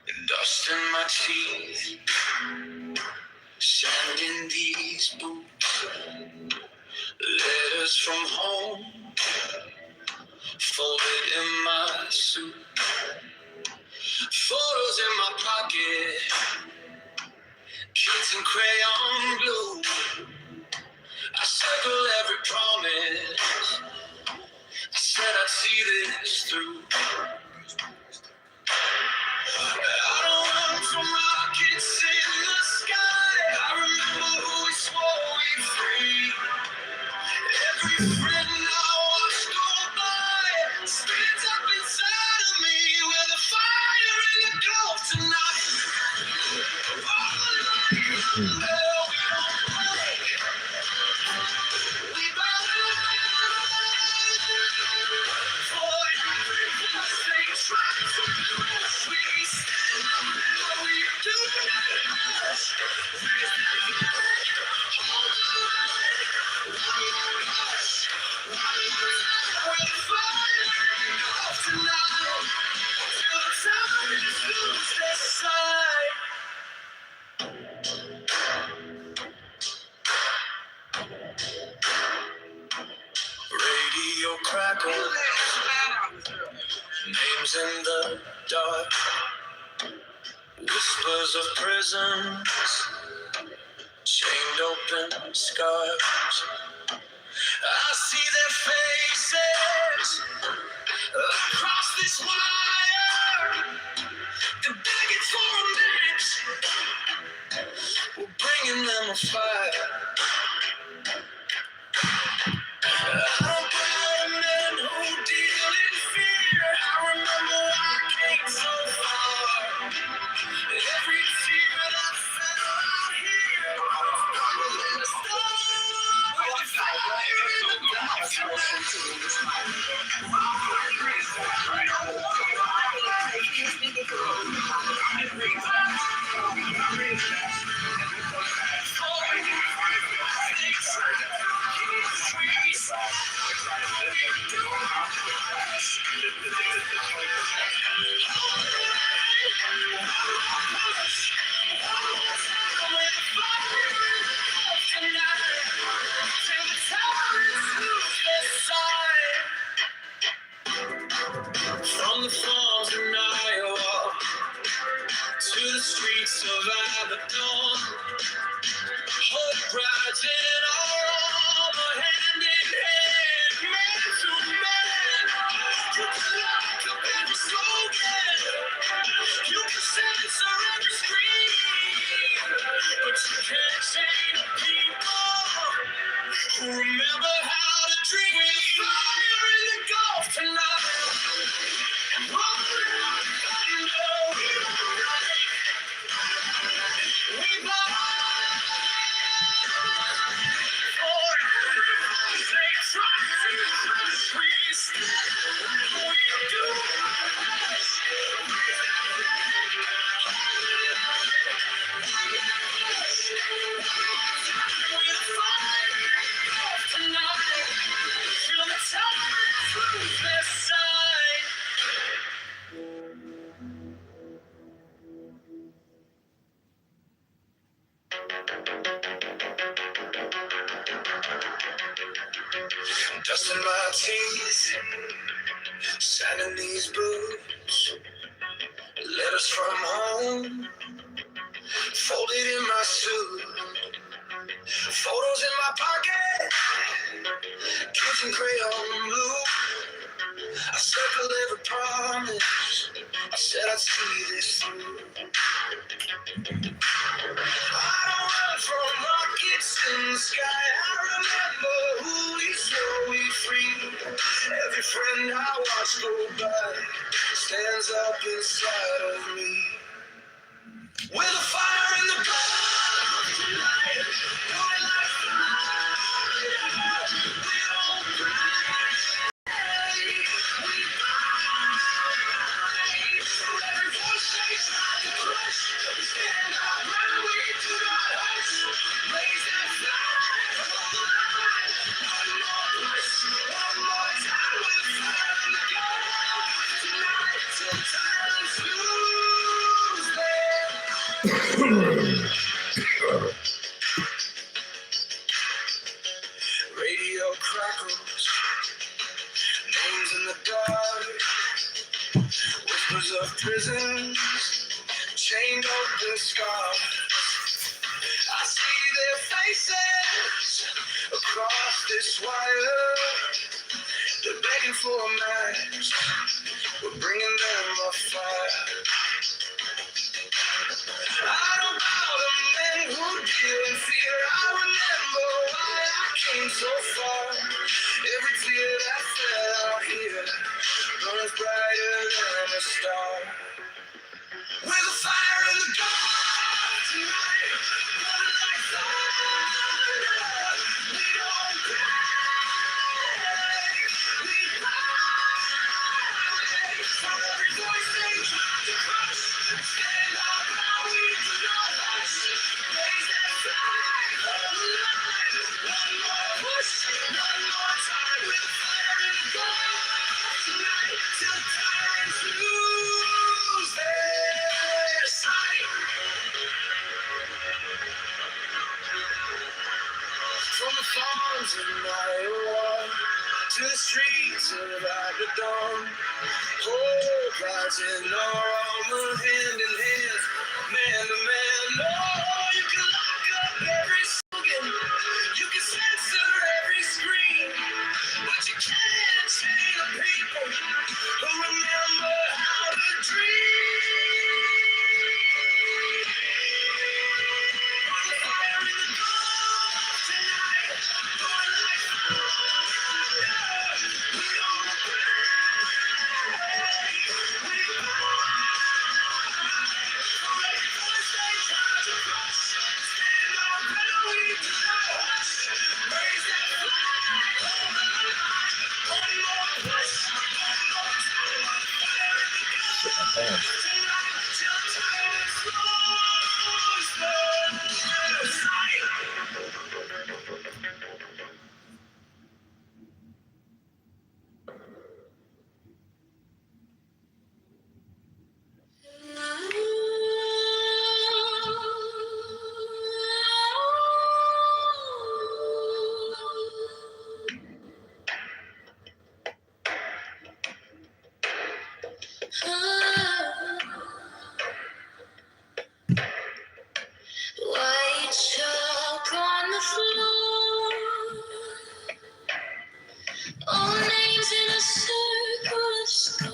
Dust in my teeth, sand in these boots, letters from home, folded in my suit, photos in my pocket, kids in crayon blue. I circle every promise, I said I'd see this through. I don't run from rockets in the sky. I remember who we swore we'd free. Every friend I watched go by spins up inside of me with a fire in the gulf tonight. Falling like thunder, we don't break. We bow for every voice they try to crush. We stand up, but we do not hush. Hold the line, one more push. One more time, we're fighting off tonight. Till the time lose their sight. Radio crackle, names in the dark, whispers of prisons, chained open scars. I see their faces across this wire. They're begging for a match. We're bringing them a fire. I don't buy men who deal in fear. I remember I came so far. Every tear that fell out here was bubbled in the storm. With the fire in the from the farms in Iowa to the streets of Abaddon, hope rides in our armor, hand in hand, man to man. You can lock up every slogan, you can censor every scream, but you can't change people who remember how to dream. With a fire in the Gulf tonight. Dust in my teeth, sand in these boots, letters from home, folded in my suit, photos in my pocket, kids in crayon blue. I circle every promise, I said I'd see this through. I don't run from rockets in the sky. I remember who we swore we freed. Every friend I watch go by stands up inside of me. With a fire in the blood tonight, going like fire. We don't crash, we fight. Every voice they try to crush, we stand up and we do not hush. Raise that flag, hold the line. One more push, one more time with fire in the gun. Tonight till time is through. Radio crackles, names in the dark, whispers of prisons, chained open scars. I see their faces across this wire. They're begging for a match. We're bringing them a fire. I don't bow to men who deal in fear. I remember why I came so far. Every tear that fell out here burns brighter than a star. With a fire in the dark tonight, burning like thunder. We don't break, we fight. From every voice they try to crush, stand up now, we do not hush. Raise that flag, hold the line. One more push, one more time. With a fire in the dark tonight, till tyrants lose their sight. From the farms in Iowa to the streets of Abaddon, hope rides in our armor, hand in hand, man to man. Oh, you can lock up every slogan, you can censor every scream, but you can't chain the people who remember how to dream. With the fire in the dark tonight, burn like thunder. We don't break, we fight. For every voice they try to crush, stand up and we do not hush. Raise that flag, hold the line. One more push, one more time. Fire in the dark tonight, till tyrants lose their sight. White chalk on the floor, all names in a circle of scars.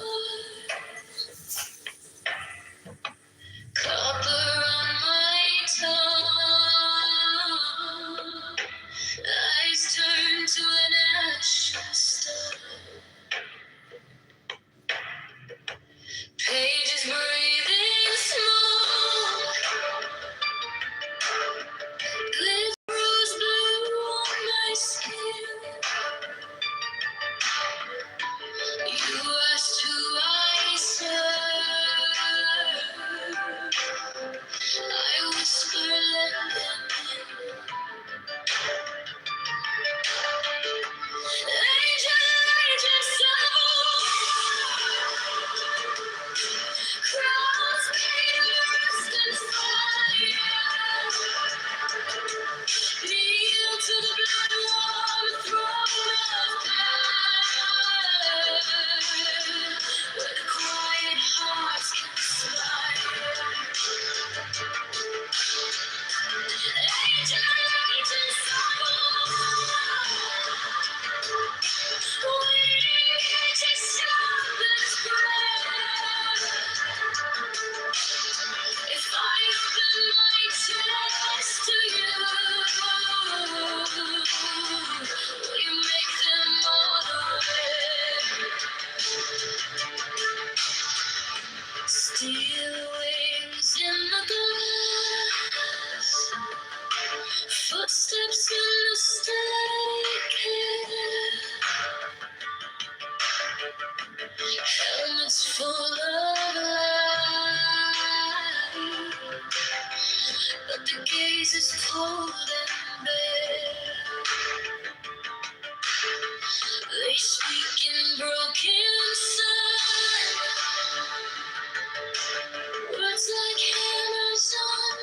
Copper on my tongue, eyes turn to an ashen star. Pages breathing smoke, glitter rose blue on my skin. You asked who I serve. I whisper, let them in. Agents of crowds made of rust and fire. Kneel to the blood-warm throne of power, where the quiet hearts can smile. Agents waiting to stop this prayer. If I open my chest to you, will you make them all aware? Steel wings in the glass, footsteps in the static air, helmets full of light, but the gaze is cold and bare. They speak in broken sign, words like hammers on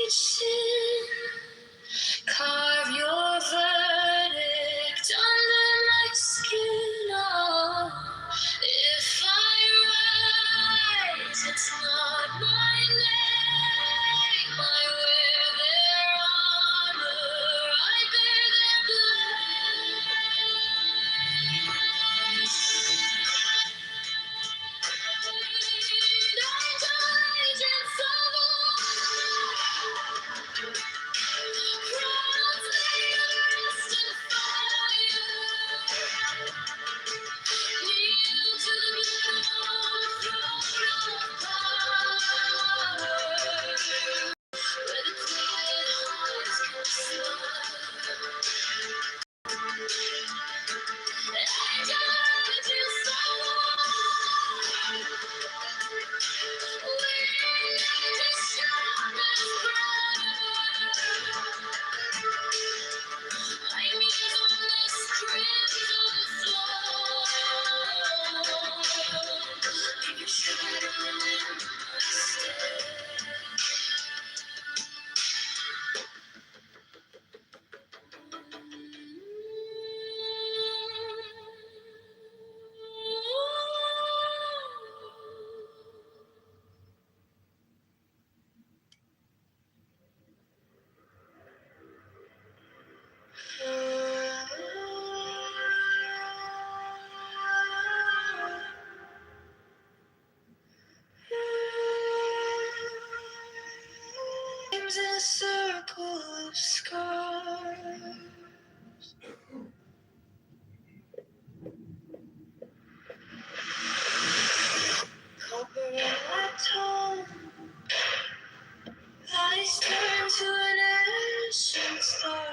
reach in, carve your verdict under my skin. Oh, if I rise, it's not my name. I wear their armor, I bear their Seems a circle of scars, copper in my tongue. Eyes turn to an ancient star.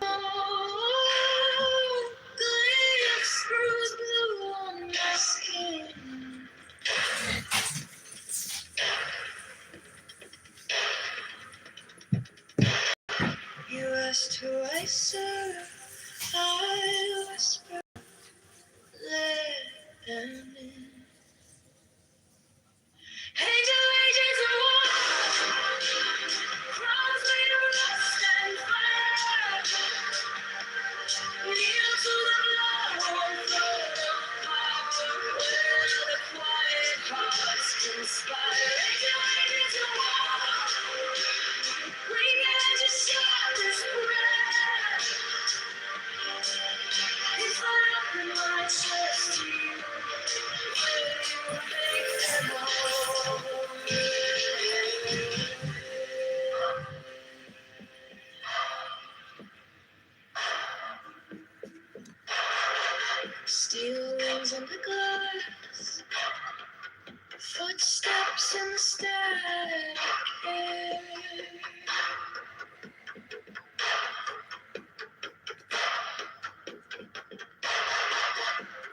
Oh, glimpse screws blue on my skin. You asked who I serve, I whisper, let them in. Angel agents of war, crowns made of rust and fire. Kneel to the Lord, throne of power, where the quiet hearts conspire. Angel agents of war, bring out your sharpest breath. If I open my chest to you, will you make them whole? Steel rings in the glass, footsteps in the static air.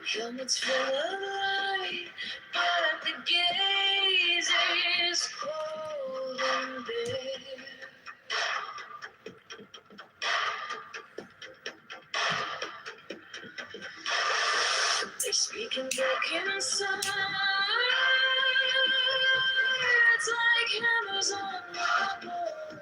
Helmets full of light, but the gaze is cold and bare. They speak in broken songs, like hammers on my bones.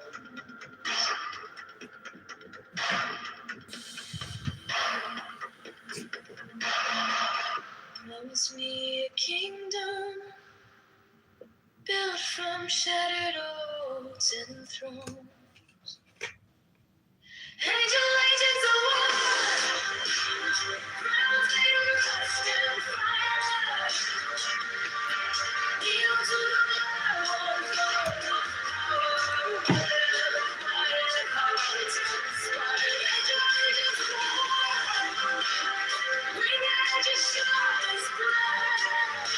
Promise me a kingdom built from shattered oaks and thrones. Angel agents of war, crowns made of rust and fire. Kneel to the Lord, throne of power, where the quiet hearts conspire. Angel agents of war, bring out your sharpest blade.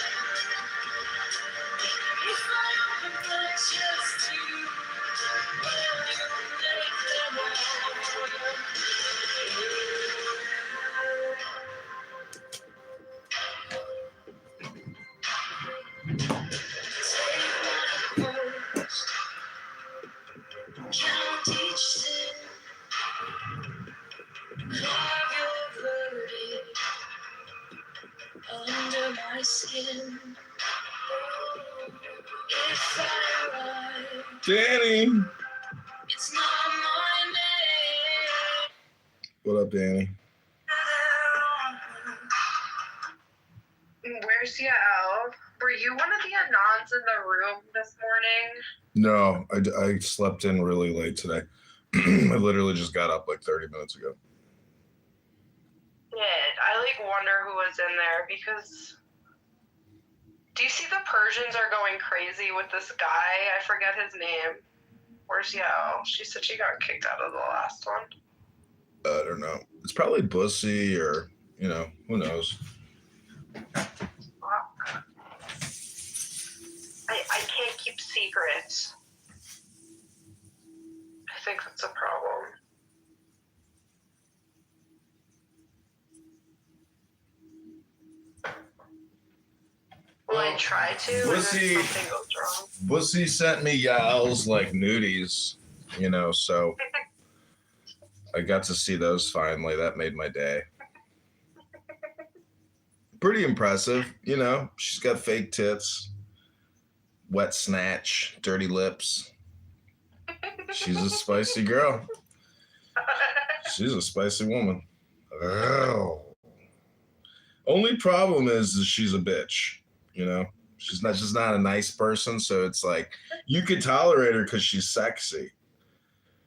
If I open my chest to you, will you make them whole? Take my post, count each sin, carve your verdict under my skin. If I rise, Danny. It's not my name. What up, Danny? Where's Yael? Were you one of the Anons in the room this morning? No, I slept in really late today. I literally just got up like 30 minutes ago. I wonder who was in there because do you see the Persians are going crazy with this guy? I forget his name. Where's Yael? She said she got kicked out of the last one. I don't know. It's probably Bussy or, who knows. I can't keep secrets. I think that's a problem. Well, I try to, and then something goes wrong. Bussy sent me Yael's nudies, so I got to see those finally. That made my day. Pretty impressive, She's got fake tits, wet snatch, dirty lips. She's a spicy girl. She's a spicy woman. Oh. Only problem is she's a bitch, She's just not a nice person, so it's like you could tolerate her because she's sexy,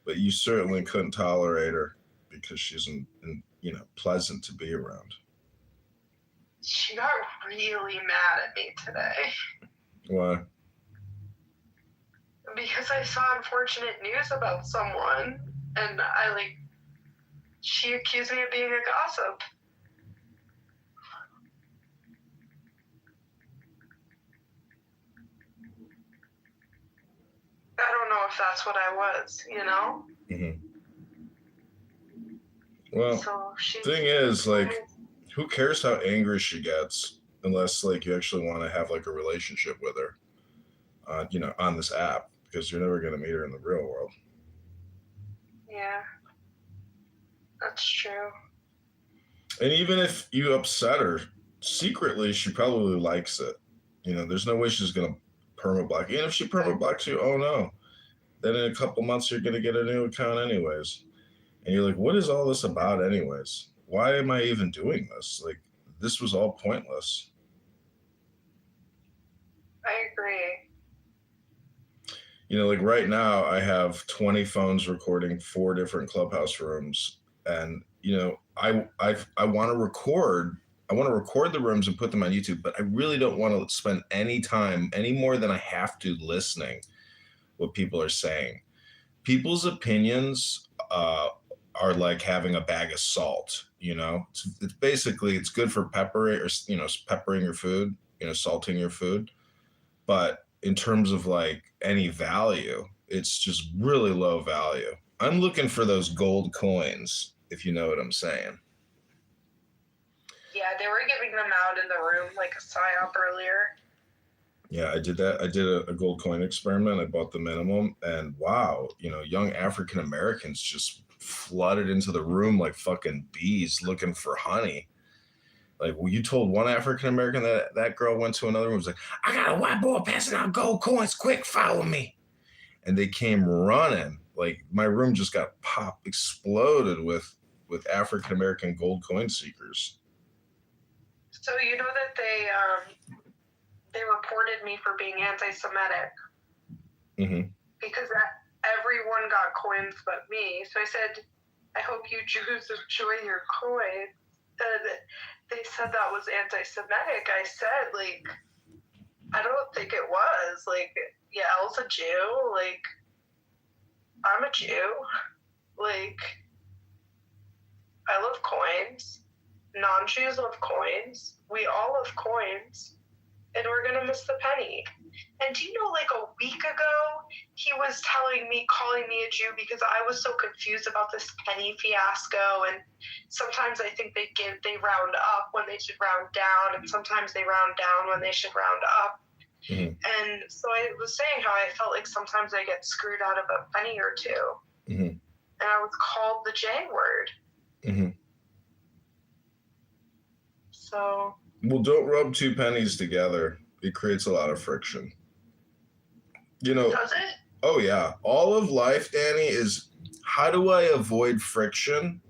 but you certainly couldn't tolerate her because she's pleasant to be around. She got really mad at me today. Why? Because I saw unfortunate news about someone, and she accused me of being a gossip. I don't know if that's what I was, Mm-hmm. Well, so thing is, who cares how angry she gets unless, you actually want to have, a relationship with her, on this app, because you're never going to meet her in the real world. Yeah, that's true. And even if you upset her, secretly, she probably likes it. There's no way she's going to perma-block. Even if she perma-blocks you, oh no. Then in a couple months, you're going to get a new account anyways. And you're like, what is all this about anyways? Why am I even doing this? This was all pointless. I agree. Right now, I have 20 phones recording 4 different Clubhouse rooms. And, I want to record. I want to record the rooms and put them on YouTube, but I really don't want to spend any time, any more than I have to, listening what people are saying. People's opinions are like having a bag of salt, It's basically, it's good for peppering your food, salting your food. But in terms of any value, it's just really low value. I'm looking for those gold coins, if you know what I'm saying. Yeah, they were giving them out in the room like a psyop earlier. Yeah, I did that. I did a gold coin experiment. I bought the minimum, and wow, young African Americans just flooded into the room like fucking bees looking for honey. You told one African American that girl went to another room, was like, I got a white boy passing out gold coins, quick, follow me. And they came running. My room just got exploded with African American gold coin seekers. So you know that they reported me for being anti-Semitic. Mm-hmm. Because everyone got coins but me. So I said, I hope you Jews enjoy your coins. They said that was anti-Semitic. I said, I don't think it was. Yael's a Jew. I'm a Jew. I love coins. Non-Jews love coins. We all love coins. And we're going to miss the penny. And do you know, a week ago, he was calling me a Jew because I was so confused about this penny fiasco. And sometimes I think they round up when they should round down. And sometimes they round down when they should round up. Mm-hmm. And so I was saying how I felt like sometimes I get screwed out of a penny or two. Mm-hmm. And I was called the J word. Mm-hmm. So... Well, don't rub 2 pennies together. It creates a lot of friction. Does it? Oh yeah. All of life, Danny, is how do I avoid friction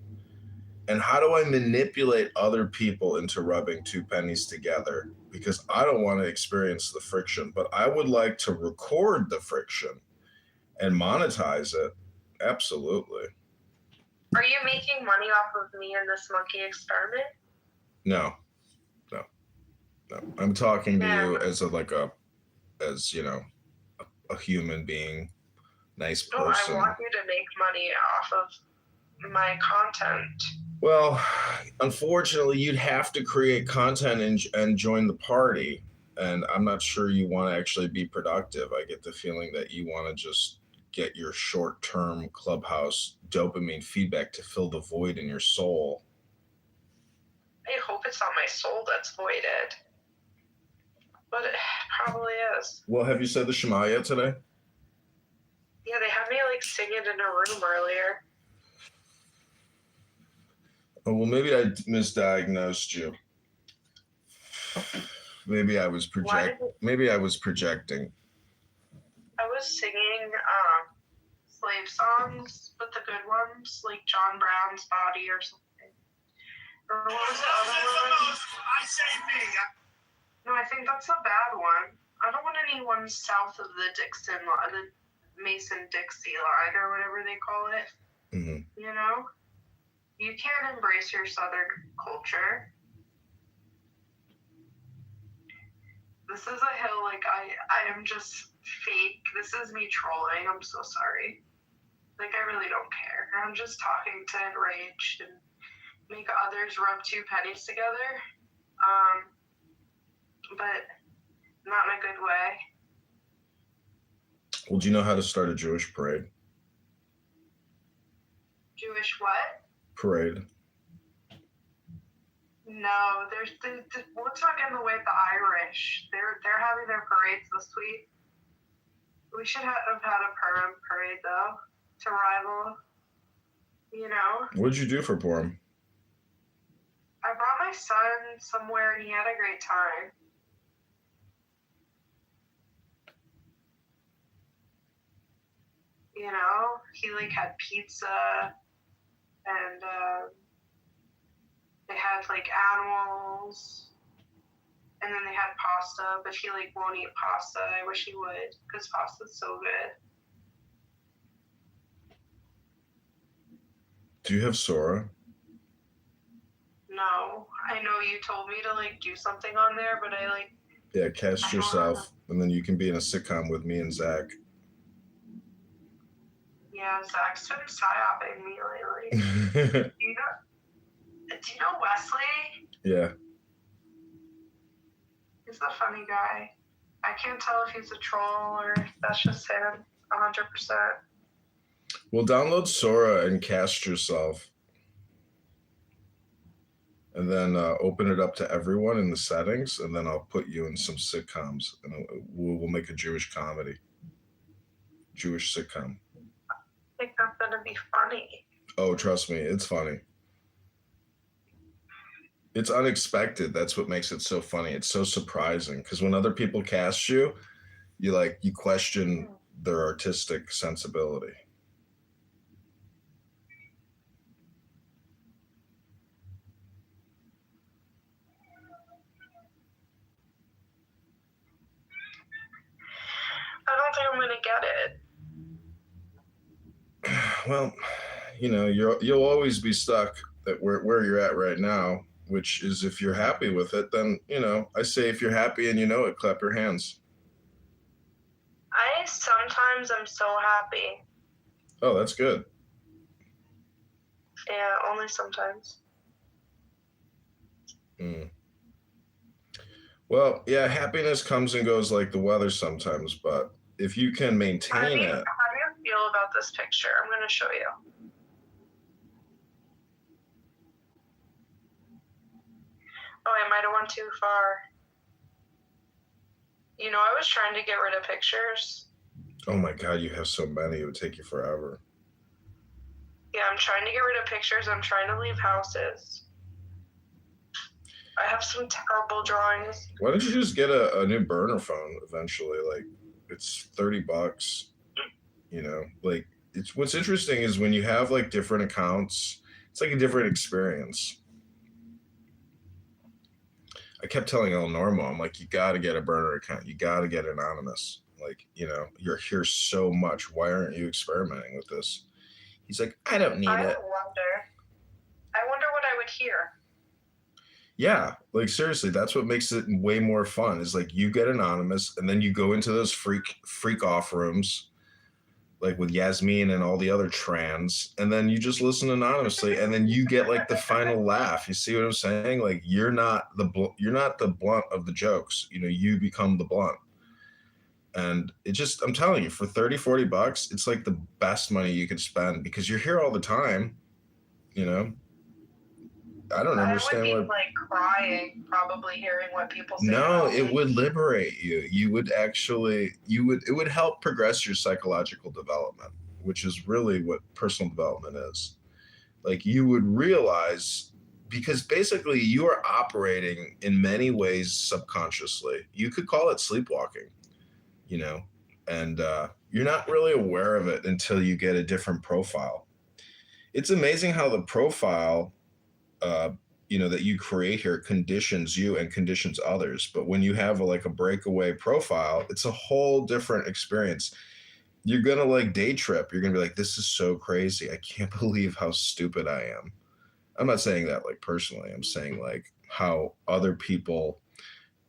and how do I manipulate other people into rubbing two pennies together? Because I don't want to experience the friction, but I would like to record the friction and monetize it. Absolutely. Are you making money off of me in this monkey experiment? No, no, no. I'm talking to Yeah. you as as you know, a human being, nice No, I person. want you to make money off of my content. Well, unfortunately, you'd have to create content and join the party. And I'm not sure you want to actually be productive. I get the feeling that you want to just get your short term clubhouse dopamine feedback to fill the void in your soul. I hope it's not my soul that's voided. But it probably is. Well, have you said the Shema yet today? Yeah, they had me like sing it in a room earlier. Oh, well, maybe I misdiagnosed you. Maybe I was Maybe I was projecting. I was singing slave songs, but the good ones, like John Brown's Body or something. Or what was the other one? I say me. No, I think that's a bad one. I don't want any ones south of the Mason-Dixie line or whatever they call it. Mm-hmm. You know? You can't embrace your Southern culture. This is a hill, like, I am just fake. This is me trolling. I'm so sorry. Like, I really don't care. I'm just talking to enrage and make others rub two pennies together. But not in a good way. Well, do you know how to start a Jewish parade? Jewish what? Parade. No, let's not get in the way of the Irish. They're having their parades this week. We should have had a Purim parade though, to rival. You know. What did you do for Purim? I brought my son somewhere and he had a great time. You know, he like had pizza and they had like animals and then they had pasta, but he like won't eat pasta. I wish he would because pasta's so good. Do you have Sora? No, I know you told me to like do something on there, but I like. Yeah, cast yourself, and then you can be in a sitcom with me and Zach. Yeah, Zach's been psyoping me lately. Do you know Wesley? Yeah. He's a funny guy. I can't tell if he's a troll or if that's just him, 100%. Well, download Sora and cast yourself. And then open it up to everyone in the settings, and then I'll put you in some sitcoms, and we'll make a Jewish comedy. Jewish sitcom. I think that's going to be funny. Oh, trust me, it's funny. It's unexpected. That's what makes it so funny. It's so surprising because when other people cast you, you question their artistic sensibility. I don't think I'm going to get it. Well, you'll always be stuck at where you're at right now, which is if you're happy with it, then, I say if you're happy and you know it, clap your hands. I sometimes am so happy. Oh, that's good. Yeah, only sometimes. Well, yeah, happiness comes and goes like the weather sometimes, but if you can maintain it. How do you feel about this picture? I'm going to show you. Oh, I might have went too far. I was trying to get rid of pictures. Oh my God, you have so many. It would take you forever. Yeah, I'm trying to get rid of pictures. I'm trying to leave houses. I have some terrible drawings. Why don't you just get a new burner phone eventually? Like, it's $30. you know, like it's what's interesting is when you have like different accounts, it's like a different experience. I kept telling El Normo, I'm like, you got to get a burner account. You got to get anonymous. Like, you know, you're here so much. Why aren't you experimenting with this? He's like, I don't need it. I wonder what I would hear. Yeah, like seriously, that's what makes it way more fun. Is like you get anonymous, and then you go into those freak off rooms, like with Yasmin and all the other trans, and then you just listen anonymously, and then you get like the final laugh. You see what I'm saying? Like you're not the blunt of the jokes. You know, you become the blunt. And it just, I'm telling you, for 30, $40, it's like the best money you could spend because you're here all the time, you know? I don't understand I would be what. like crying, probably hearing what people say. No, about it me. would liberate you. You would actually, it would help progress your psychological development, which is really what personal development is. Like you would realize, because basically you are operating in many ways subconsciously. You could call it sleepwalking, you know, and you're not really aware of it until you get a different profile. It's amazing how the profile, uh, you know, that you create here conditions you and conditions others. But when you have like a breakaway profile, it's a whole different experience. You're gonna like day trip. You're gonna be like, this is so crazy. I can't believe how stupid I am. I'm not saying that like personally. I'm saying like how other people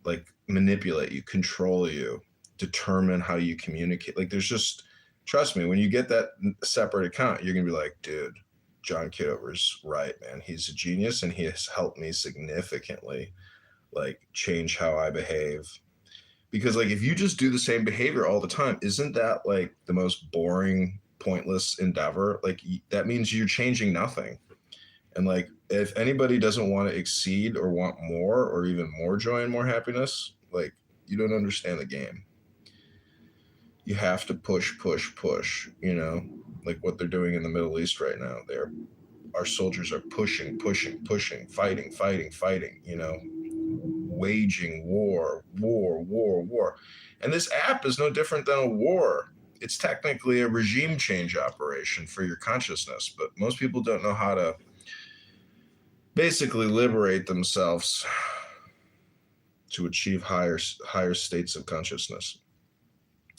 like manipulate you, control you, determine how you communicate. Like there's just, trust me, when you get that separate account, you're gonna be like, dude, John Kitover's right, man. He's a genius and he has helped me significantly like change how I behave. Because like if you just do the same behavior all the time, isn't that like the most boring, pointless endeavor? Like that means you're changing nothing. And like, if anybody doesn't want to exceed or want more or even more joy and more happiness, like, you don't understand the game. You have to push, push, push, you know, like what they're doing in the Middle East right now. Our soldiers are pushing, pushing, pushing, fighting, fighting, fighting, you know, waging war, war, war, war. And this app is no different than a war. It's technically a regime change operation for your consciousness, but most people don't know how to basically liberate themselves to achieve higher states of consciousness.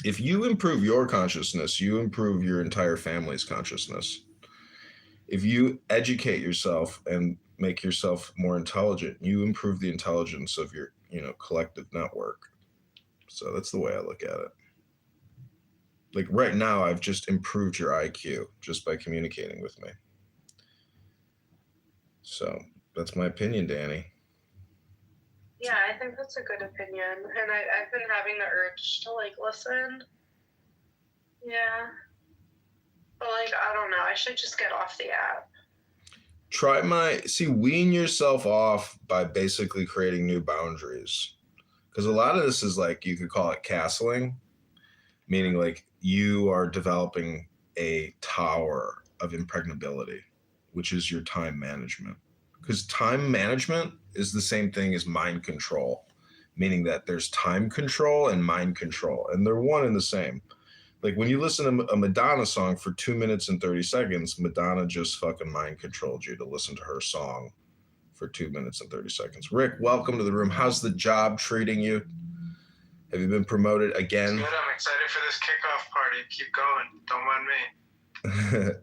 If you improve your consciousness, you improve your entire family's consciousness. If you educate yourself and make yourself more intelligent, you improve the intelligence of your, you know, collective network. So that's the way I look at it. Like right now, I've just improved your IQ just by communicating with me. So that's my opinion, Danny. Yeah, I think that's a good opinion. And I've been having the urge to like listen. Yeah. But like, I don't know. I should just get off the app. Wean yourself off by basically creating new boundaries. Because a lot of this is like, you could call it castling, meaning like you are developing a tower of impregnability, which is your time management. Because time management is the same thing as mind control, meaning that there's time control and mind control, and they're one and the same. Like when you listen to a Madonna song for 2 minutes and 30 seconds, Madonna just fucking mind controlled you to listen to her song for 2 minutes and 30 seconds. Rick, welcome to the room. How's the job treating you? Have you been promoted again? It's good. I'm excited for this kickoff party. Keep going. Don't mind me.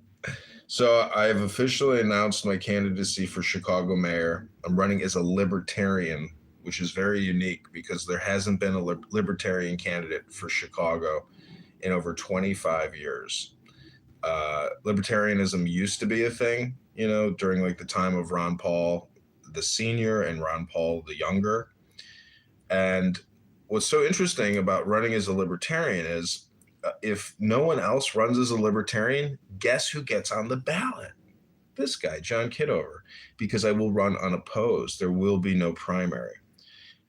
So I've officially announced my candidacy for Chicago mayor. I'm running as a libertarian, which is very unique because there hasn't been a libertarian candidate for Chicago in over 25 years. Libertarianism used to be a thing, you know, during like the time of Ron Paul the senior and Ron Paul the younger. And what's so interesting about running as a libertarian is if no one else runs as a libertarian, guess who gets on the ballot? This guy, John Kitover, because I will run unopposed. There will be no primary.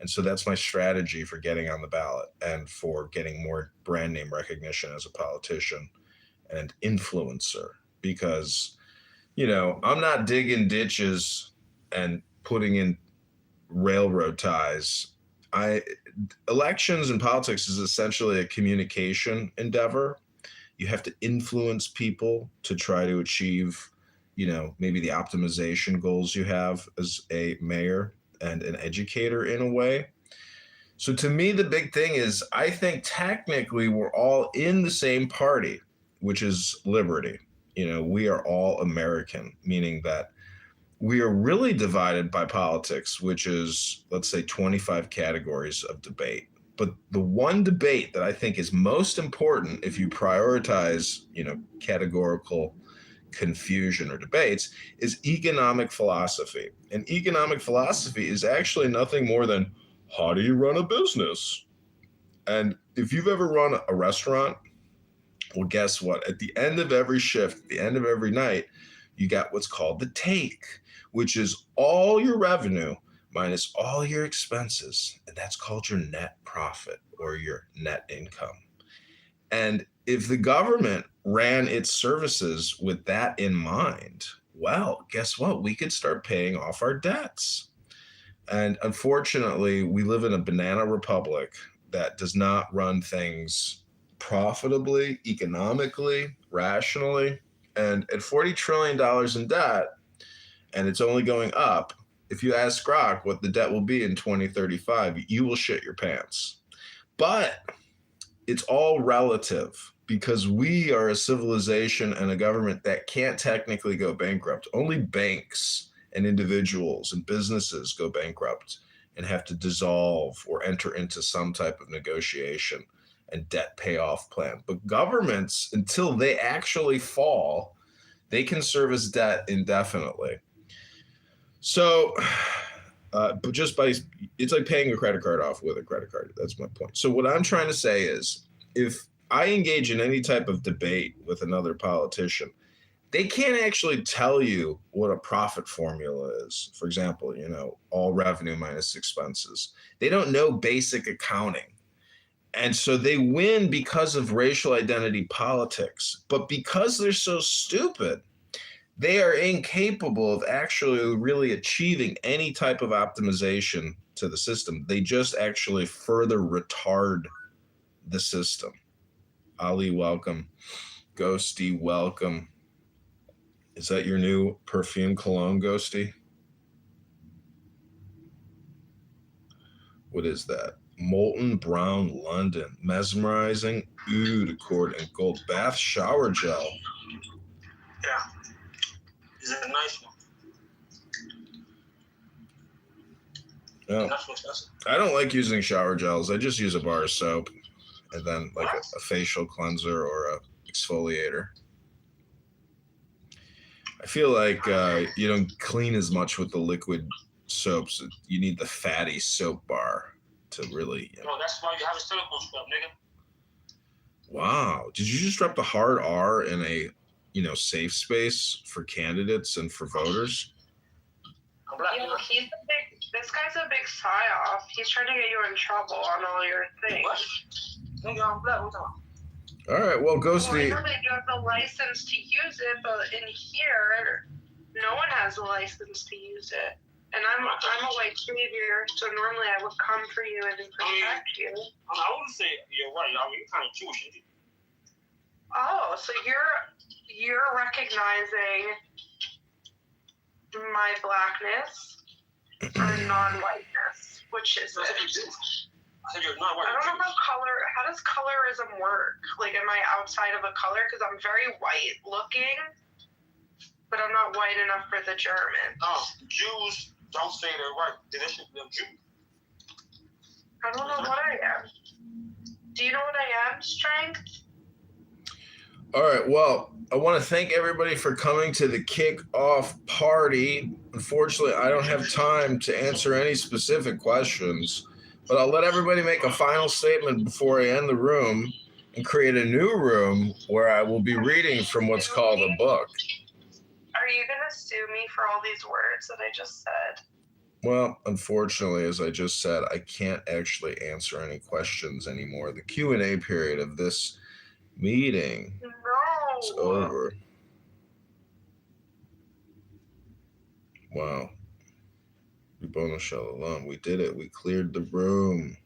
And so that's my strategy for getting on the ballot and for getting more brand name recognition as a politician and influencer. Because, you know, I'm not digging ditches and putting in railroad ties. Elections and politics is essentially a communication endeavor. You have to influence people to try to achieve, maybe the optimization goals you have as a mayor and an educator in a way. So to me, the big thing is I think technically we're all in the same party, which is liberty. We are all American, meaning that we are really divided by politics, which is, let's say, 25 categories of debate. But the one debate that I think is most important, if you prioritize, categorical confusion or debates, is economic philosophy. And economic philosophy is actually nothing more than, how do you run a business? And if you've ever run a restaurant, well, guess what? At the end of every shift, at the end of every night, you got what's called the take, which is all your revenue minus all your expenses. And that's called your net profit or your net income. And if the government ran its services with that in mind, well, guess what? We could start paying off our debts. And unfortunately, we live in a banana republic that does not run things profitably, economically, rationally. And at $40 trillion in debt, and it's only going up, if you ask Grok what the debt will be in 2035, you will shit your pants. But it's all relative because we are a civilization and a government that can't technically go bankrupt. Only banks and individuals and businesses go bankrupt and have to dissolve or enter into some type of negotiation and debt payoff plan. But governments, until they actually fall, they can service debt indefinitely. So, but just by, it's like paying a credit card off with a credit card. That's my point. So what I'm trying to say is, if I engage in any type of debate with another politician, they can't actually tell you what a profit formula is. For example, all revenue minus expenses. They don't know basic accounting. And so they win because of racial identity politics. But because they're so stupid, they are incapable of actually really achieving any type of optimization to the system. They just actually further retard the system. Ali, welcome. Ghosty, welcome. Is that your new perfume cologne, Ghosty? What is that? Molten Brown London. Mesmerizing oud accord and gold bath shower gel. Yeah. Is it a nice one? Oh. That's what's expensive. I don't like using shower gels. I just use a bar of soap and then like a facial cleanser or a exfoliator. I feel like you don't clean as much with the liquid soaps. You need the fatty soap bar to really. No, that's why you have a silicone scrub, nigga. Wow! Did you just drop the hard R in a safe space for candidates and for voters? I'm black. This guy's a big psyop. He's trying to get you in trouble on all your things. What? Nigga, I'm black. What talking? All right, well, Ghosty. Well, I know that you have the license to use it, but in here, no one has a license to use it. And I'm a white savior, so normally I would come for you and protect you. I wouldn't say you're right. I mean, you're kind of Jewish, isn't you? Oh, so you're recognizing my blackness or non-whiteness, which is it? I said you're not white. I don't know how does colorism work? Like, am I outside of a color? Because I'm very white looking, but I'm not white enough for the German. Oh, Jews don't say they're white. They're Jews. I don't know what I am. Do you know what I am, Strength? All right, well, I want to thank everybody for coming to the kick-off party. Unfortunately, I don't have time to answer any specific questions, but I'll let everybody make a final statement before I end the room and create a new room where I will be reading from what's called a book. Are you going to sue me for all these words that I just said? Well, unfortunately, as I just said, I can't actually answer any questions anymore. The Q&A period of this meeting is over. Wow. Ribono Shalom. We did it. We cleared the room.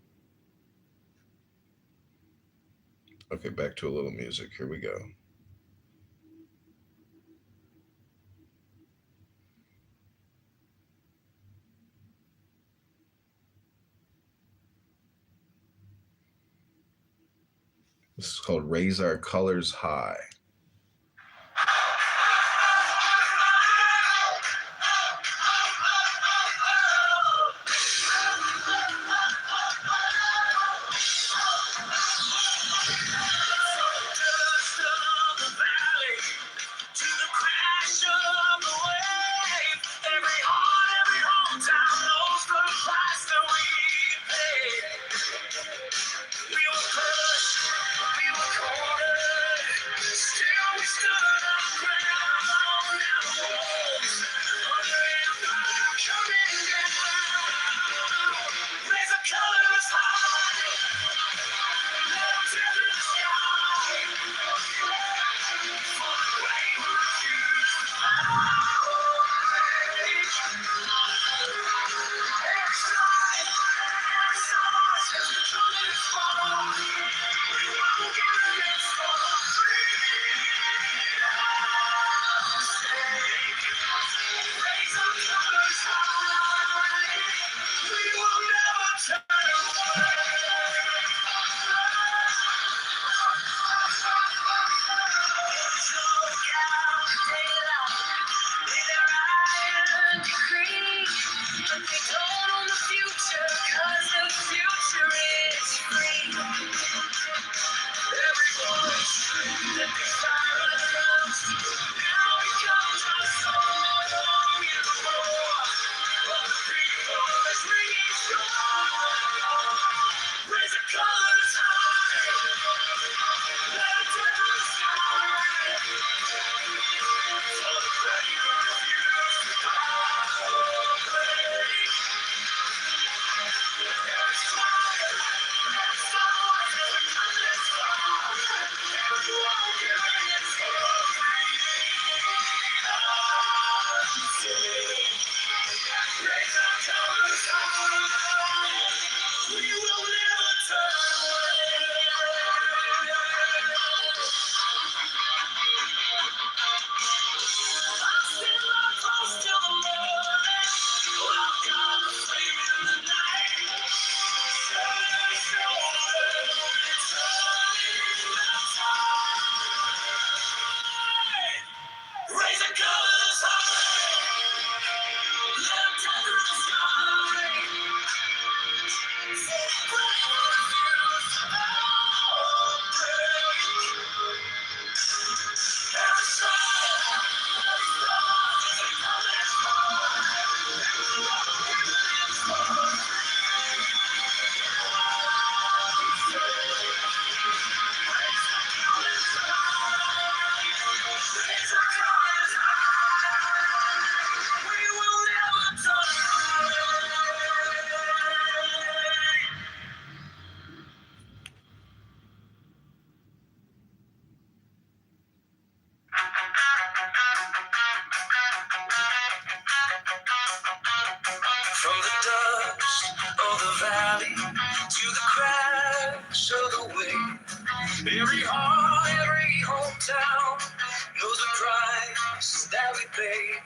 Okay, back to a little music. Here we go. This is called Raise Our Colors High. From the dust of the valley to the cracks of the way, every heart, every hometown knows the price that we paid.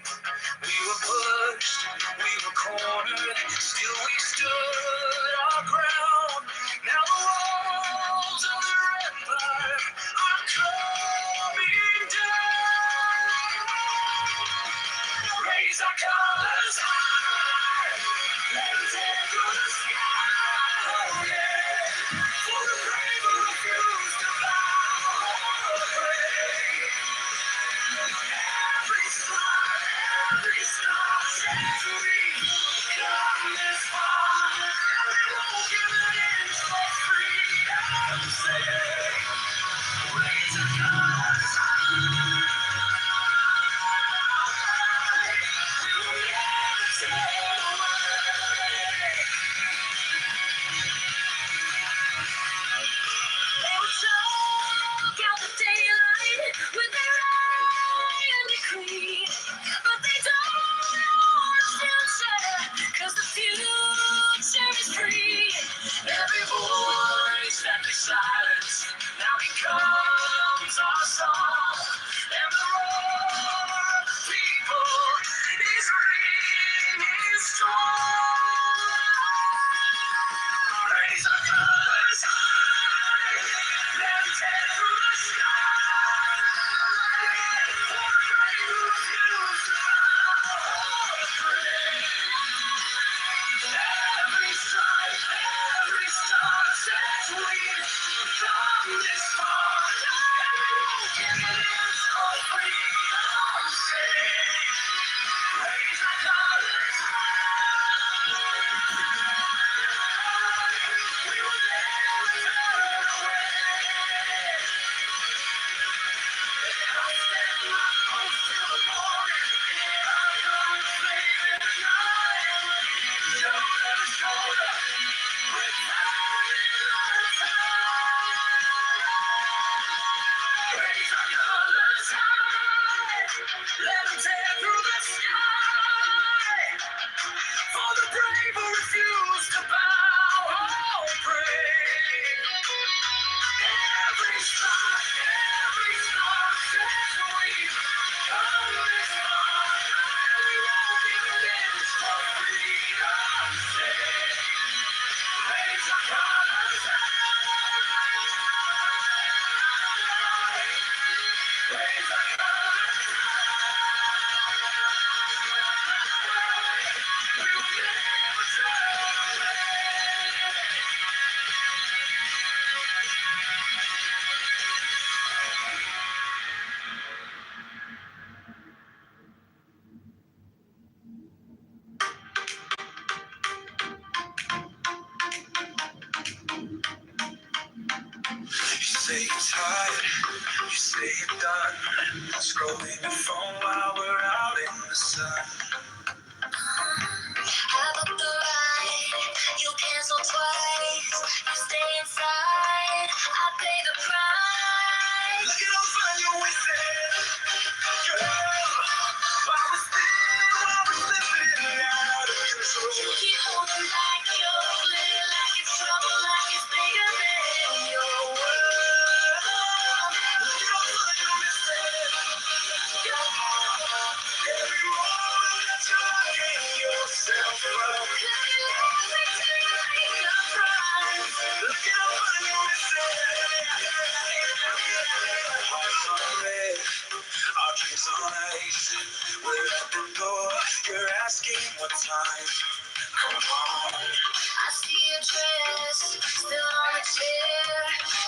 We were pushed, we were cornered, still we stood our ground. Now the walls of the empire are coming down. Raise our colors high, let's head through the sky. Yeah. For the brave who refuse to bow. Every star, every star says we come this far, and we won't give an inch for freedom's sake. Raise the colors high. We will never take away. Let them tear through the sky. For the brave who refuse to bow. Oh, brave. Every star says we come this far. We won't be finished for freedom's sake. Raise our colors high. Raise our colors high. We will never turn You say you're tired, you say you're done. Scrolling your phone while we're out in the sun. I booked the ride, you cancel twice. You stay inside, I pay the price. Look at how fun you wasted, girl. Why we slipping out of control? You keep holding back your glitter like it's trouble, like it's bigger than your world. Look at how fun you wasted, girl. Every moment that you're locking yourself up. Look at every time you make a promise. Look at how fun you wasted. Hearts on red, our dreams on ice. We're at the door, you're asking what time. Come on. I see your dress, still on the chair.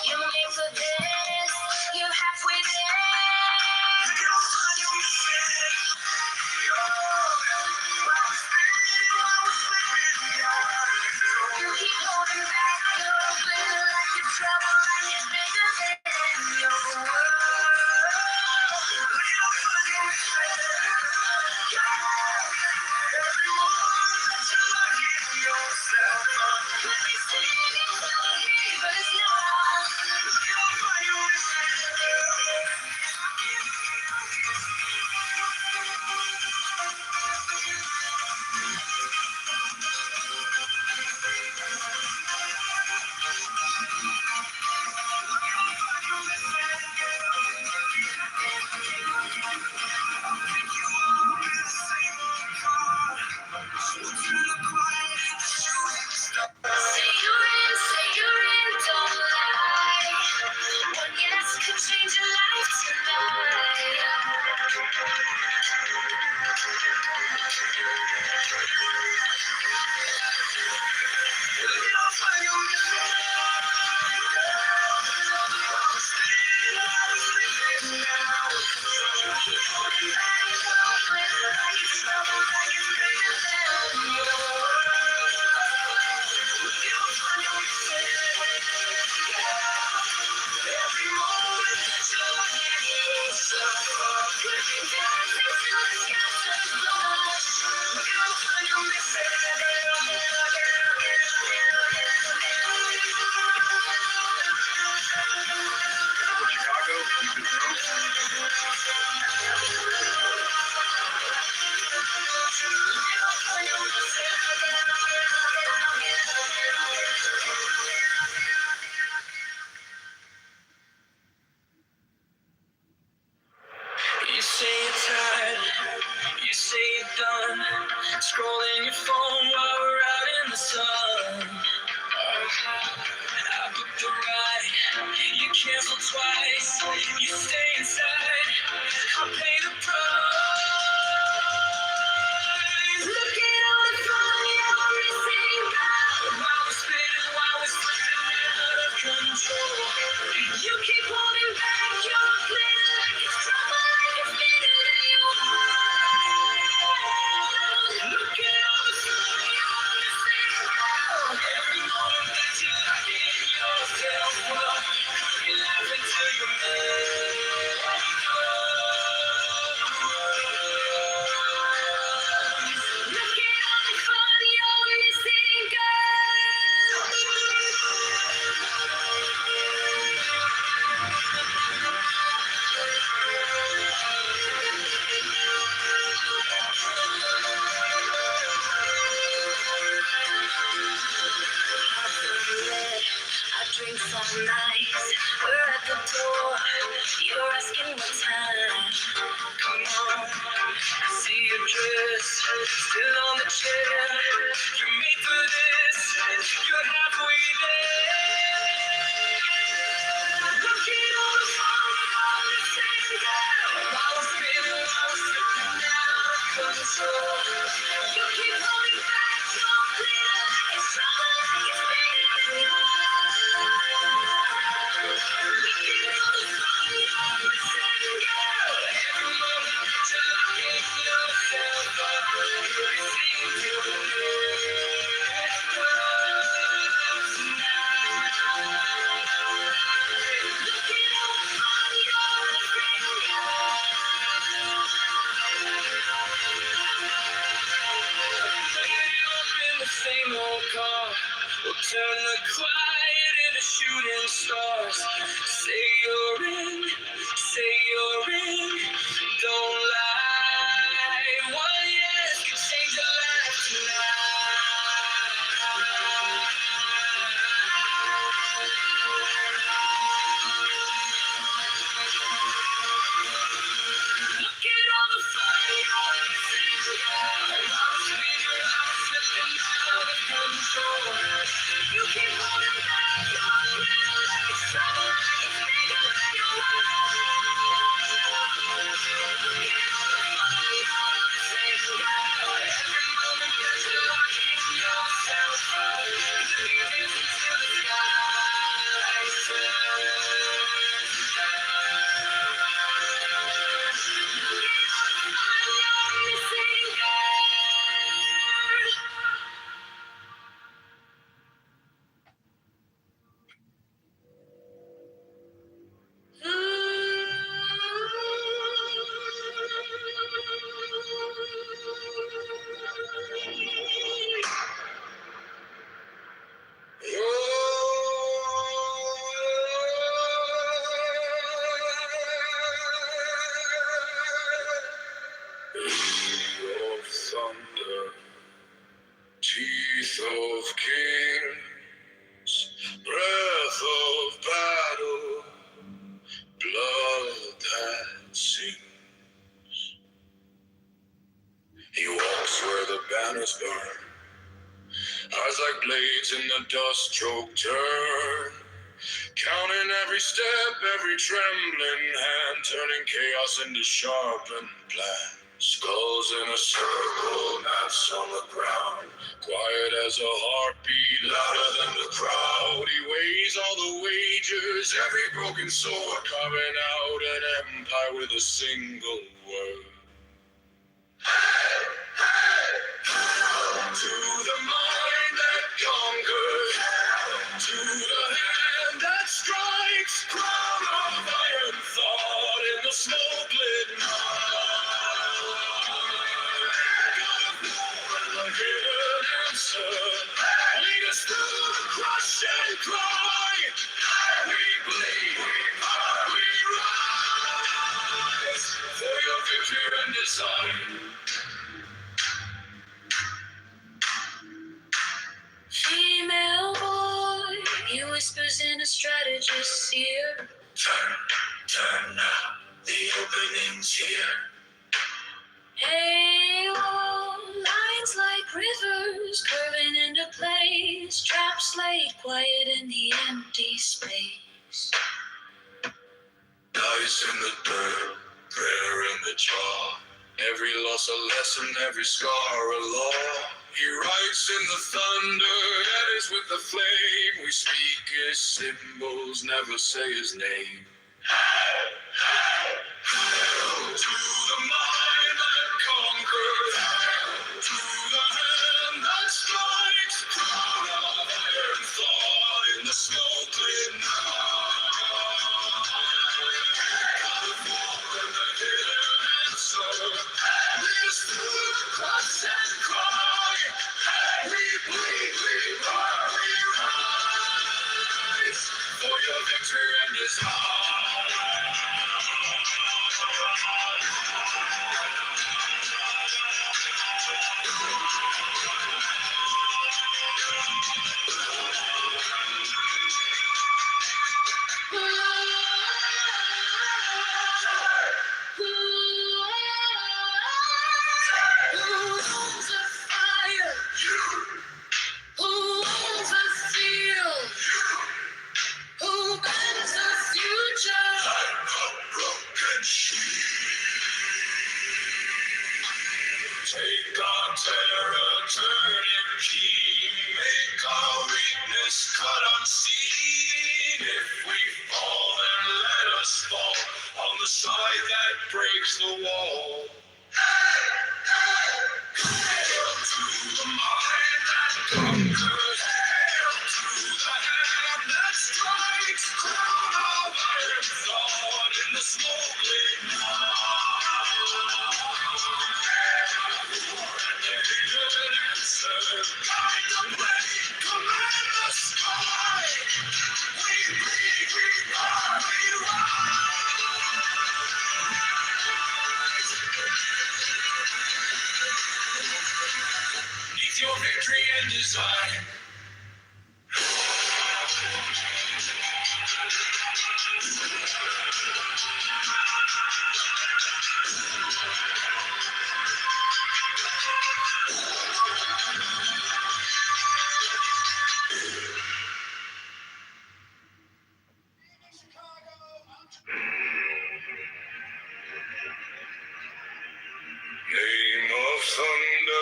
You made for this, you're halfway there. Look at how fun you wasted. You keep holding back your glitter like it's trouble, like it's bigger than your world. Look at how fun you wasted. Every moment that you're locking yourself up. Let me sing it to the neighbors now. Look at how fun you wasted. Say you're in, don't lie. One yes could change your life tonight. Look at how fun you wasted. You say you're tired, you say you're done. Scrolling your phone while we're out in the sun. I booked a ride, you cancel twice. You stay inside, I'll pay the price. Look at all the fun you're missing out. While we're spinning, while we're slipping out of control. You keep holding back your glitter like it's trouble, like it's bigger than your world. Look at all the fun you're missing out. Every moment that you're locking yourself up. You laugh until you're mad. still on the chair. You made for this, you're halfway there. Look at all the fun on the same girl. I was spinning, I was slipping out of control. You keep holding back your glitter like it's trouble, like it's bigger than yours. Look at all the fun on the same girl. Every moment that you're locking yourself up, you're singing to the same old car will turn the quiet into shooting stars. Say you're in, say you're in, don't lie. One yes could change your life Look at all the fun you're missing. I was sweeter, I was slipping out of control. You keep holding back your glitter like it's trouble, like it's bigger than your world. Look at all the fun you're missing, girl. Every moment that you're locking yourself up, you're dancing to the of thunder, teeth of kings, breath of battle, blood that sings. He walks where the banners burn, eyes like blades in the dust-choked turn, counting every step, every trembling hand, turning chaos into sharpened plan. Skulls in a circle, maps on the ground, quiet as a heartbeat, louder than the crowd. He weighs all the wagers, every broken sword, carving out an empire with a single word. To the mind that conquers, to the hand that strikes, crown of iron thought in the smoke-lit night. God of war and the hidden answer, lead us through the crush and cry. We bleed, we rise for your future and design. Female boy, he whispers in a strategist's ear. Turn now, the opening's here. Hey, lines like rivers curving into place. Traps laid quiet in the empty space. Dice in the dirt, prayer in the jaw. Every loss a lesson, every scar a law. He writes in the thunder, edits with the flame. We speak his symbols, never say his name. Hail to the mind that conquers, to the hand that strikes, crown of iron thought in the smoke-lit night. God of war and the hidden answer, lead us through the crush and cry. We bleed, we burn, we rise for your victory and design. Take our terror, turn it keen. Make our weakness cut unseen. If we fall, then let us fall on the side that breaks the wall. Hail to the mind that conquers. Hail to the hand that strikes. Crown of iron thought in the smoke lit night. And the hidden answer. Guide the way, command the sky. We bleed, we burn, we rise. Neath your victory and design. Name of thunder,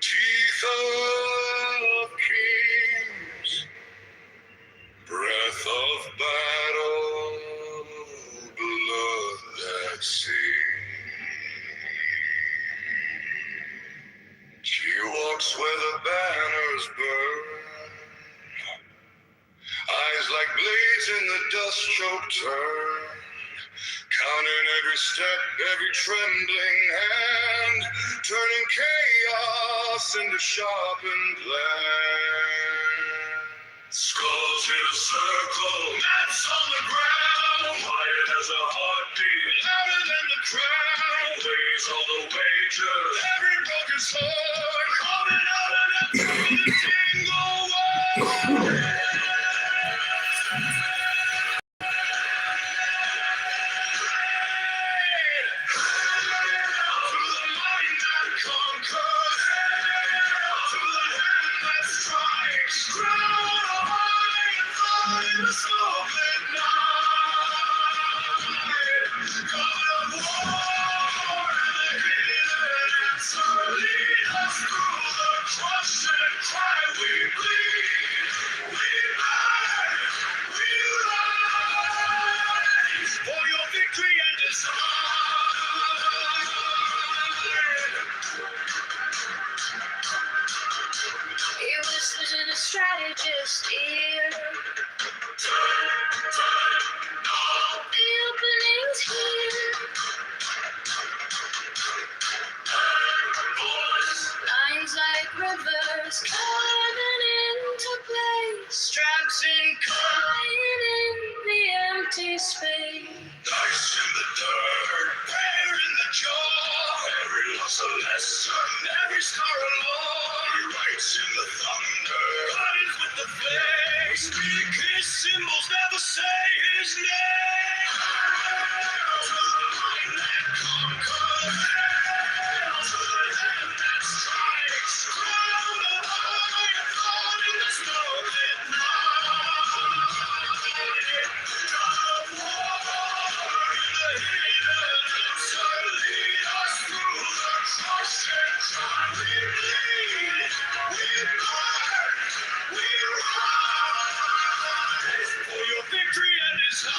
teeth of kings, breath of battle, blood that sings. She walks where the banners burn, eyes like blades in the dust-choked turn. Counting every step, every trembling hand, turning chaos into sharpened plan. Skulls in a circle, maps on the ground, quiet as a heartbeat, louder than the crowd. Weighs all the wagers, every broken sword, coming out an empty with a single word. For your victory and design. It whispers in a strategist's ear. The opening's here. Lines like rivers coming into place. Straps inclined in the empty space. Dice in the dirt, prayer in the jaw. Every loss a lesson, every scar a law. He writes in the thunder, eyes with the flame. Speak his symbols, never say his name. To the mind that conquers, to the hand that strikes. Crown of iron thought in the smoke-lit night. God of war, in the hidden answer, lead us through the crush and cry. We bleed, we burn, we rise for your victory and design.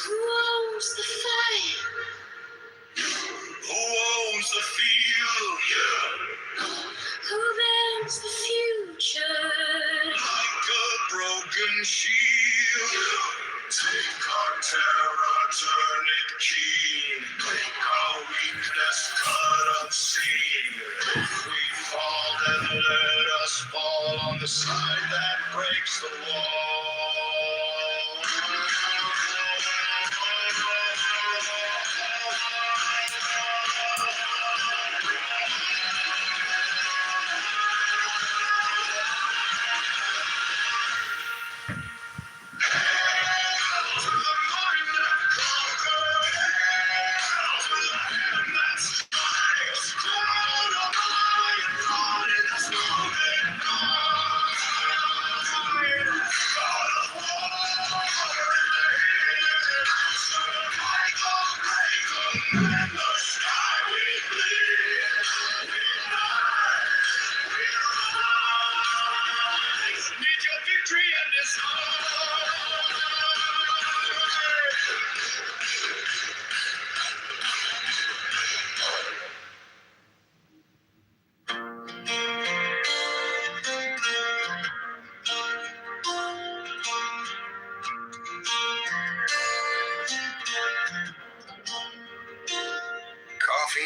Who owns the fight? Who owns the field? Who bears the future? Like a broken shield. Take our terror, turn it keen. Make our weakness cut unseen. If we fall, then let us fall on the side that breaks the wall.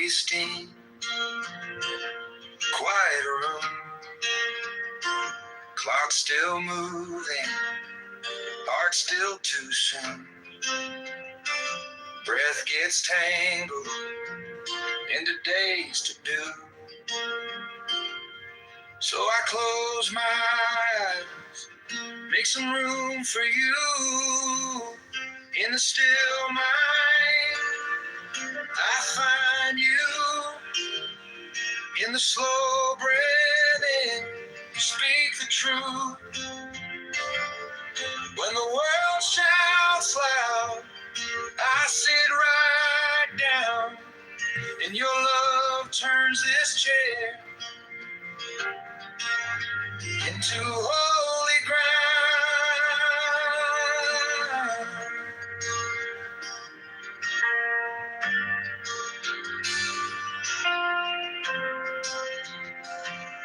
steam, quiet room, clock still moving, heart still too soon. Breath gets tangled into days to do. So I close my eyes, make some room for you. In the still mind, I find you. In the slow breathing, you speak the truth. When the world shouts loud, I sit right down, and your love turns this chair into holy ground.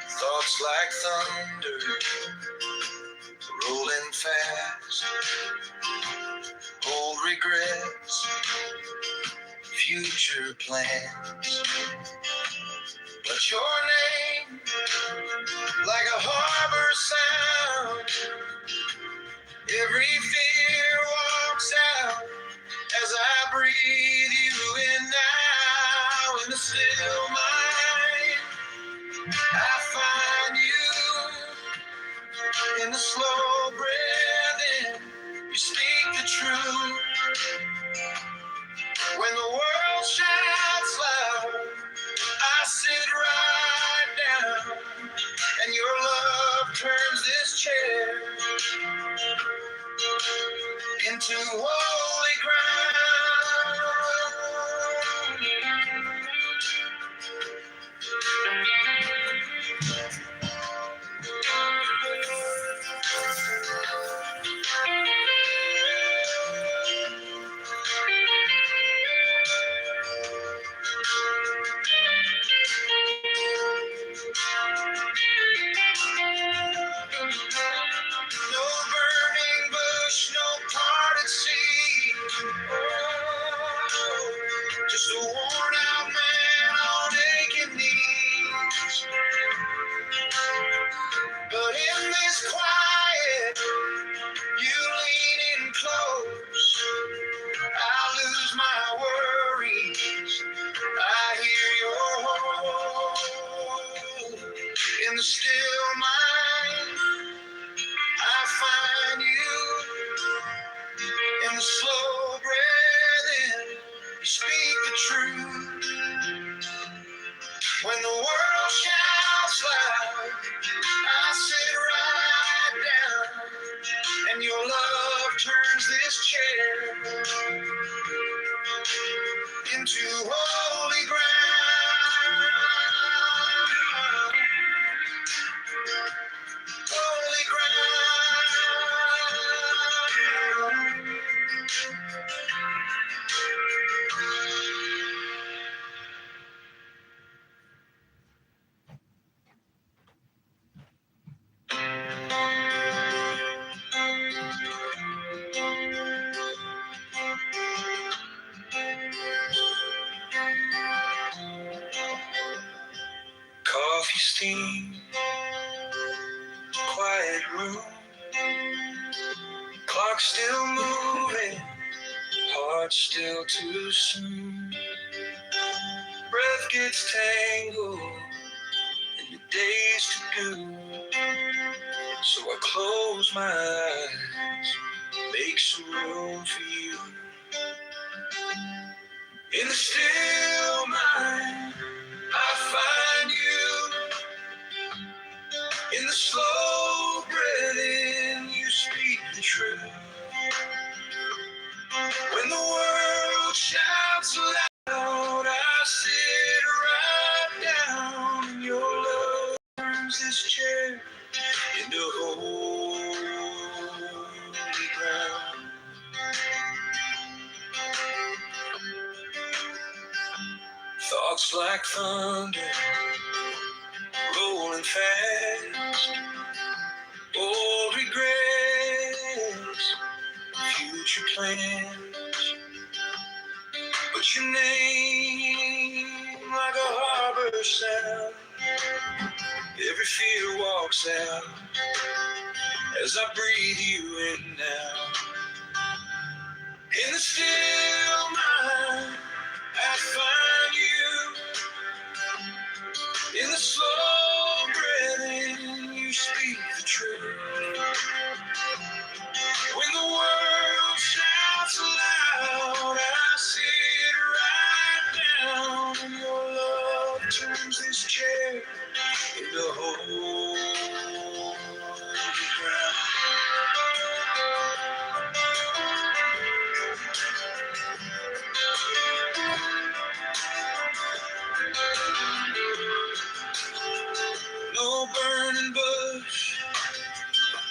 Thoughts like thunder, rolling fast, old regrets, future plans. But your name, like a harbor sound, every fear walks out as I breathe you in now. In the still mind, I find you. In the slow breathing, you speak the truth. When the world shouts loud, I sit right down, and your love turns this chair into holy ground. No burning bush, no parted sea. Oh, just a worn out man on aching knees. But in this quiet, you lean in close. I lose my worries. I hear your hope. In the still mind, I find you. In the slow breathing, you speak the truth. When the world shouts loud, I sit right down, and your love turns this chair into holy ground. Holy ground. Coffee steam, quiet room, clock still moving, heart still too soon. Breath gets tangled in the days to do. So I close my eyes, make some room for you. In the still mind, I find you. In the slow breathing, you speak the truth. When the world shouts loud, I sit right down, and your love turns this chair into holy ground. Thoughts like thunder, rolling fast, old regrets, future plans. But your name, sound. Every fear walks out as I breathe you in now. In the still mind, I find you. In the slow breathing, you speak the truth. When the world shouts aloud, I sit right down, and your love turns this chair into holy ground. No burning bush,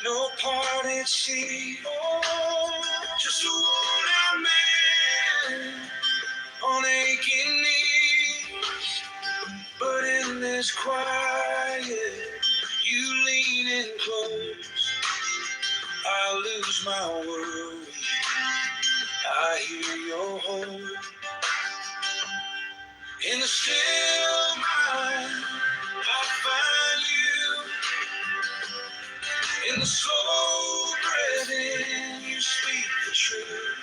no parted sea, just a worn out man on aching knees. But in this quiet, you lean in close. I lose my worry, I hear your hope. In the still mind, I find you. In the slow breathing, you speak the truth.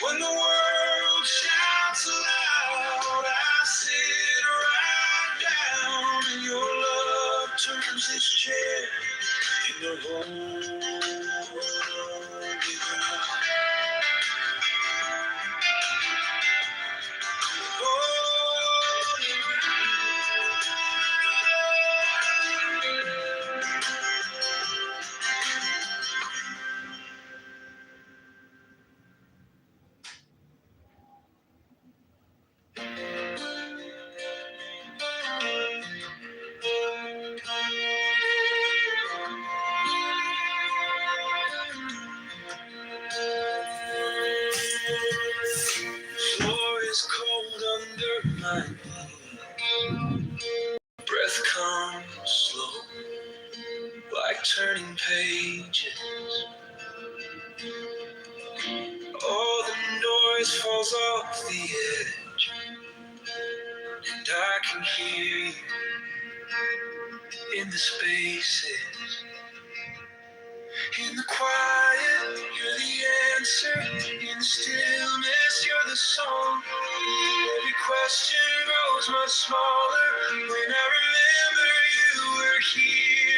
When the world shouts aloud, I sit right down, and your love turns this chair into holy ground. Holy floor is cold under my feet. Breath comes slow, like turning pages. All the noise falls off the edge, and I can hear you in the spaces. In the quiet, you're the answer. In the stillness, you're the song. Every question grows much smaller when I remember you were here.